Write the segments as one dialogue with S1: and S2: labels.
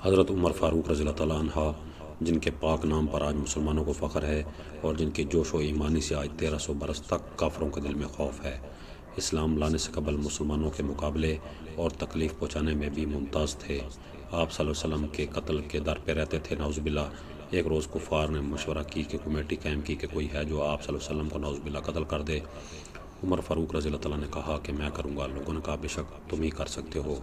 S1: حضرت عمر فاروق رضی اللہ تعالیٰ عنہ، جن کے پاک نام پر آج مسلمانوں کو فخر ہے اور جن کے جوش و ایمانی سے آج 1300 برس تک کافروں کے دل میں خوف ہے، اسلام لانے سے قبل مسلمانوں کے مقابلے اور تکلیف پہنچانے میں بھی ممتاز تھے۔ آپ صلی اللہ علیہ وسلم کے قتل کے در پہ رہتے تھے، نعوذ باللہ۔ ایک روز کفار نے مشورہ کی کہ کمیٹی قائم کی کہ کوئی ہے جو آپ صلی اللہ علیہ وسلم کو نعوذ باللہ قتل کر دے۔ عمر فاروق رضی اللہ تعالیٰ نے کہا کہ میں کروں گا۔ لوگوں نے کہا بے شک تم ہی کر سکتے ہو۔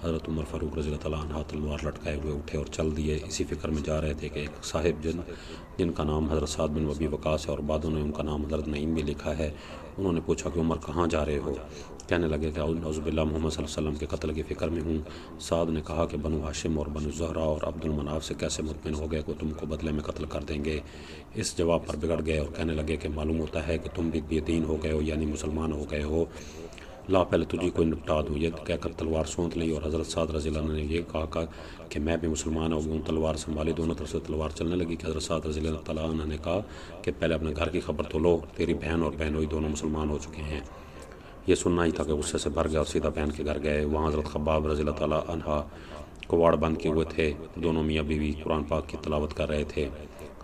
S1: حضرت عمر فاروق رضی اللہ تعالیٰ عنہ تلوار لٹکائے ہوئے اٹھے اور چل دیے۔ اسی فکر میں جا رہے تھے کہ ایک صاحب جن کا نام حضرت سعد بن ابی وقاص ہے اور بعدوں نے ان کا نام حضرت نعیم بھی لکھا ہے، انہوں نے پوچھا کہ عمر کہاں جا رہے ہو؟ کہنے لگے کہ نعوذ باللہ محمد صلی اللہ علیہ وسلم کے قتل کی فکر میں ہوں۔ سعد نے کہا کہ بنو ہاشم اور بنو زہرہ اور عبد المناف سے کیسے مطمئن ہو گئے کہ تم کو بدلے میں قتل کر دیں گے؟ اس جواب پر بگڑ گئے اور کہنے لگے کہ معلوم ہوتا ہے کہ تم بھی بے دین ہو گئے ہو، یعنی مسلمان ہو گئے ہو۔ لا پہلے تجھے کوئی نپٹا دوں۔ یہ کہہ کر تلوار سونت لی اور حضرت سعد رضی اللہ عنہ نے یہ کہا کہ میں بھی مسلمان ہو گیا ہوں۔ تلوار سنبھالی، دونوں طرف سے تلوار چلنے لگی کہ حضرت سعد رضی اللہ تعالیٰ عنہ نے کہا کہ پہلے اپنے گھر کی خبر تو لو، تیری بہن اور بہنوئی دونوں مسلمان ہو چکے ہیں۔ یہ سننا ہی تھا کہ غصے سے بھر گیا اور سیدھا بہن کے گھر گئے۔ وہاں حضرت خباب رضی اللہ تعالیٰ عنہ کواڑ بند کیے ہوئے تھے، دونوں میاں بیوی قرآن پاک کی تلاوت کر رہے تھے۔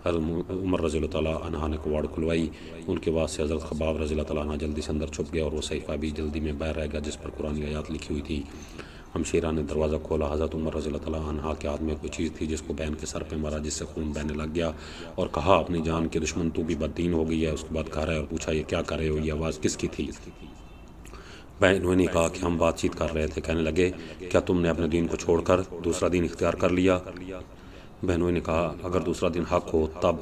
S1: حضرت عمر رضی اللہ تعالیٰ عنہ نے کواڑ کھلوائی، ان کے بعد سے حضرت خباب رضی اللہ تعالیٰ عنہ جلدی سے اندر چھپ گیا اور وہ صحیفہ بھی جلدی میں باہر رہ گیا جس پر قرآن آیات لکھی ہوئی تھی۔ ہمشیرہ نے دروازہ کھولا۔ حضرت عمر رضی اللہ تعالیٰ عنہ کے ہاتھ میں کوئی چیز تھی جس کو بہن کے سر پہ مارا، جس سے خون بہنے لگ گیا اور کہا اپنی جان کے دشمن تو بھی بددین ہو گئی ہے۔ اس کے بعد گھر ہے اور پوچھا یہ کیا کر رہے ہو، یہ آواز کس کی تھی؟ بہنوں نے کہا کہ ہم بات چیت کر رہے تھے۔ کہنے لگے کیا تم نے اپنے دین کو چھوڑ کر دوسرا دین اختیار کر لیا؟ بہنوں نے کہا اگر دوسرا دین حق ہو تب۔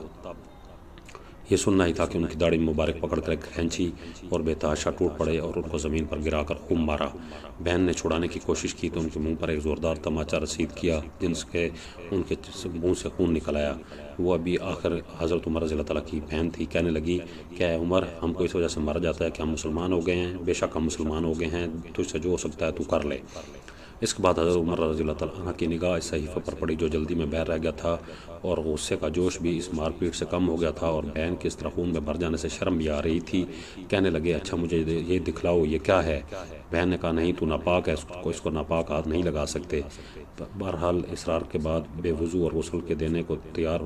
S1: یہ سننا ہی تھا کہ ان کی داڑھی مبارک پکڑ کر کھینچی اور بے تحاشا ٹوٹ پڑے اور ان کو زمین پر گرا کر خوب مارا۔ بہن نے چھڑانے کی کوشش کی تو ان کے منہ پر ایک زوردار تماچا رسید کیا جن سے ان کے منہ سے خون نکل آیا۔ وہ ابھی آخر حضرت عمر رضی اللہ تعالیٰ کی بہن تھی۔ کہنے لگی کہ اے عمر، ہم کو اس وجہ سے مر جاتا ہے کہ ہم مسلمان ہو گئے ہیں؟ بے شک ہم مسلمان ہو گئے ہیں، تجھ سے جو ہو سکتا ہے تو کر لے۔ اس کے بعد حضرت عمر رضی اللہ تعالیٰ عنہ کی نگاہ اس صحیفے پر پڑی جو جلدی میں باہر رہ گیا تھا اور غصے کا جوش بھی اس مار پیٹ سے کم ہو گیا تھا اور بہن کے اس طرح خون میں بھر جانے سے شرم بھی آ رہی تھی۔ کہنے لگے اچھا مجھے یہ دکھلاؤ یہ کیا ہے؟ بہن نے کہا نہیں تو ناپاک ہے، اس کو ناپاک ہاتھ نہیں لگا سکتے۔ بہرحال اصرار کے بعد بے وضو اور غسل کے دینے کو تیار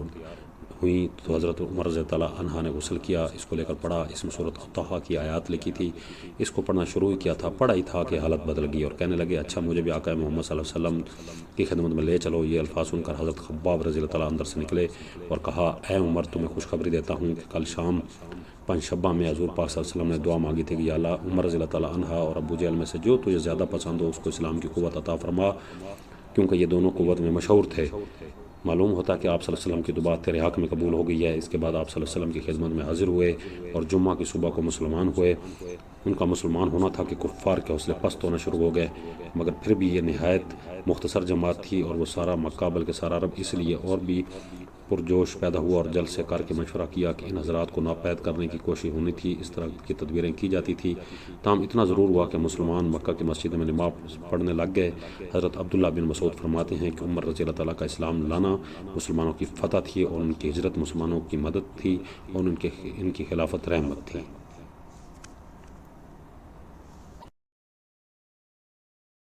S1: ہوئی تو حضرت عمر رضی اللہ عنہ نے غسل کیا، اس کو لے کر پڑھا۔ اس میں سورۃ طٰہٰ کی آیات لکھی تھی، اس کو پڑھنا شروع ہی کیا تھا، پڑھا ہی تھا کہ حالت بدل گئی اور کہنے لگے اچھا مجھے بھی آقا محمد صلی اللہ علیہ وسلم کی خدمت میں لے چلو۔ یہ الفاظ سن کر حضرت خباب رضی اللہ تعالیٰ اندر سے نکلے اور کہا اے عمر، تمہیں خوشخبری دیتا ہوں کہ کل شام پنجشنبہ میں حضور پاک صلی اللہ علیہ وسلم نے دعا مانگی تھی کہ یا اللہ عمر رضی اللہ تعالیٰ عنہ اور ابو جہل میں سے جو تجھے زیادہ پسند ہو اس کو اسلام کی قوت عطا فرما، کیونکہ یہ دونوں قوت میں مشہور تھے۔ معلوم ہوتا کہ آپ صلی اللہ علیہ وسلم کی دعا تیرے حق میں قبول ہو گئی ہے۔ اس کے بعد آپ صلی اللہ علیہ وسلم کی خدمت میں حاضر ہوئے اور جمعہ کی صبح کو مسلمان ہوئے۔ ان کا مسلمان ہونا تھا کہ کفار کے حوصلے پست ہونا شروع ہو گئے، مگر پھر بھی یہ نہایت مختصر جماعت تھی اور وہ سارا مکہ بلکہ سارا عرب اس لیے اور بھی پرجوش پیدا ہوا اور جلد سے کر کے مشورہ کیا کہ ان حضرات کو ناپید کرنے کی کوشش ہونی تھی۔ اس طرح کی تدبیریں کی جاتی تھی۔ تاہم اتنا ضرور ہوا کہ مسلمان مکہ کی مسجد میں نماز پڑھنے لگ گئے۔ حضرت عبداللہ بن مسعود فرماتے ہیں کہ عمر رضی اللہ تعالیٰ کا اسلام لانا مسلمانوں کی فتح تھی اور ان کی ہجرت مسلمانوں کی مدد تھی اور ان کی خلافت رحمت تھی۔